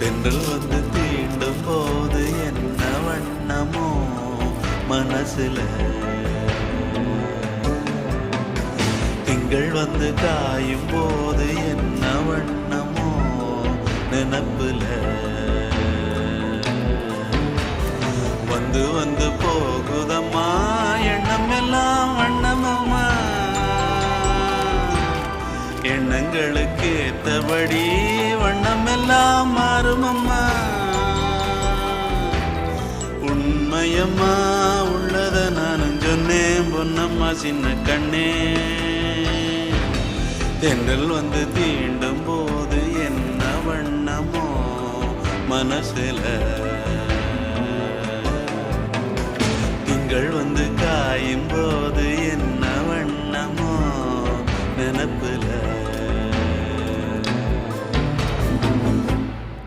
தென்றல் வந்து தீண்டும் போது என்ன வண்ணமோ மனசுல, திங்கள் வந்து காயும் போது என்ன வண்ணமோ நினப்புல, வந்து வந்து போகுதம்மா எண்ணம் எல்லாம் வண்ணமம்மா, எண்ணங்களுக்கு ஏத்தபடி வண்ணம் எல்லாம் மாறுமம்மா. உண்மையம்மா உள்ளத நானும் சொன்னேன் பொன்னம்மா சின்ன கண்ணே, தென்றல் வந்து தீண்டும் போது என்ன வண்ணமோ மனசுல, திங்கள் வந்து காயும் போது